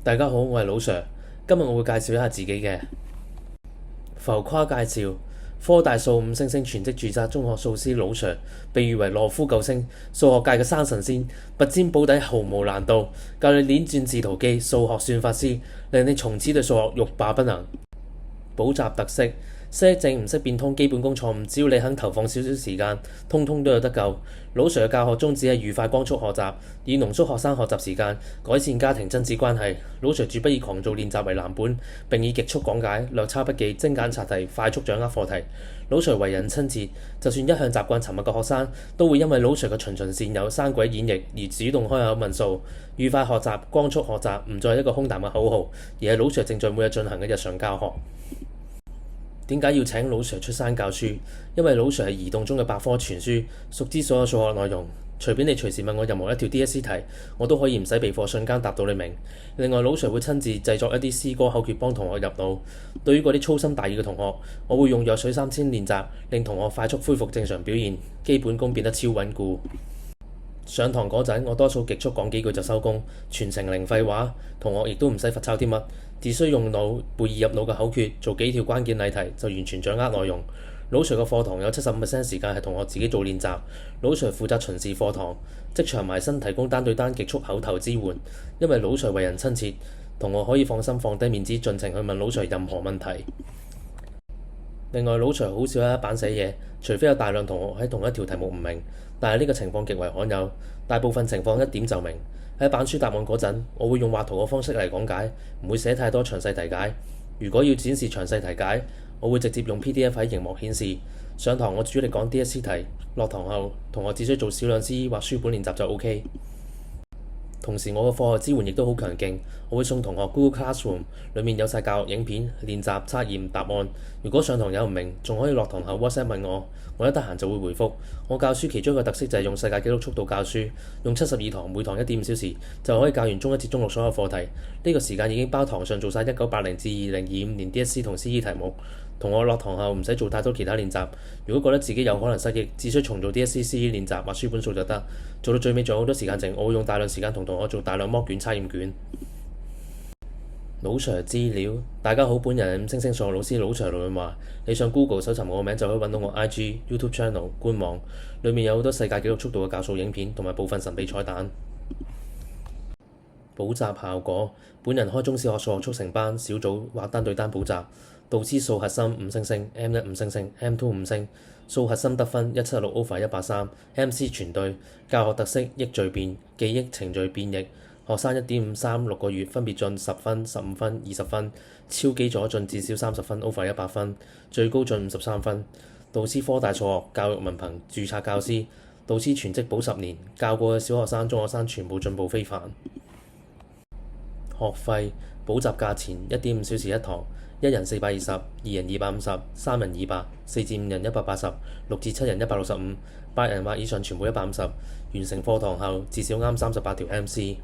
大家好，我係老 Sir，今日我會介紹一下自己嘅浮誇介紹。科大數5星星全職註冊中學數師老 Sir，被譽為羅夫救星，數學界嘅生神仙，拔尖保底毫無難度，教你鏈轉字圖記，數學算法師，令你從此對數學欲罷不能。補習特色：識正唔識變通，基本功錯誤，只要你肯投放少少時間，通通都有得救。老 Sir 嘅教學宗旨係愉快光速學習，以濃縮學生學習時間，改善家庭親子關係。老 Sir 絕不以狂做練習為藍本，並以極速講解、略抄筆記、精簡刷題、快速掌握課題。老 Sir 為人親切，就算一向習慣沉默嘅學生，都會因為老 Sir 嘅循循善誘、生鬼演繹而主動開口問數。愉快學習、光速學習唔再係一個空談嘅口號，而係老 Sir 正在每日進行嘅日常教學。點解要請老 Sir 出山教書？因為老 Sir 係移動中嘅百科全書，熟知所有數學內容。隨便你隨時問我任何一條 DSE 題，我都可以唔使備課，瞬間答到你明。另外，老 Sir 會親自製作一啲詩歌口訣幫同學入腦。對於嗰啲粗心大意嘅同學，我會用弱水三千練習，令同學快速恢復正常表現，基本功變得超穩固。上堂嗰陣，我多數極速講幾句就收工，全程零廢話，同學亦都唔使罰抄啲乜，只需用腦背易入腦嘅口訣，做幾條關鍵例題就完全掌握內容。老 Sir 嘅課堂有75% 時間係同學自己做練習，老 Sir 負責巡視課堂，即場埋身提供單對單極速口頭支援。因為老 Sir 為人親切，同學可以放心放低面子，盡情去問老 Sir 任何問題。另外，老 Sir 好少喺黑板寫嘢，除非有大量同學喺同一條題目唔明，但係呢個情況極為罕有。大部分情況一點就明。喺板書答案嗰陣，我會用畫圖嘅方式嚟講解，唔會寫太多詳細題解。如果要展示詳細題解，我會直接用 PDF 喺螢幕顯示。上堂我主力講 DSE 題，落堂後同學只需做少量 CE 或書本練習就 OK。同時，我嘅課外支援亦都好強勁，我會送同學 Google Classroom，裡面有晒教學影片、練習、測驗、答案。如果上堂有唔明，仲可以落堂後 WhatsApp 問我，我一得閒就會回覆。我教書其中一個特色就係用世界紀錄速度教書，用72堂，每堂1.5小時，就可以教完中1至中6所有課題。呢個時間已經包堂上做晒1980至2025年 DSE 同 CE 題目。同學落堂後唔使做太多其他練習，如果覺得自己有可能失憶，只需重做 DSE CE 練習或書本數就得。做到最尾仲有好多時間剩，我會用大量時間同同學做大量摸卷、測驗卷。老 Sir 資料：大家好，本人係5星星數學老師老 Sir 盧潤華。你上 Google 搜尋我個名就可以揾到我 IG、YouTube Channel、官網，裡面有好多世界紀錄速度嘅教數影片同埋部分神秘彩蛋。補習效果：本人開中小學數學速成班，小組或單對單補習，導師數核心5星星 ，M1 5星星 ，M2 5星，數核心得分176/130，MC 全對。教學特色：益聚變，記憶程序變譯。學生1.536個月分別進10分、15分、20分，超基礎進至少30分 over100分，最高進53分。導師科大數學教育文憑註冊教師，導師全職保10年，教過嘅小學生、中學生全部進步非凡。學費：補習價錢1.5小時一堂，一人420，二人250，三人200，4至5人180，6至7人165，8人或以上全部150。完成課堂後至少啱38條 MC。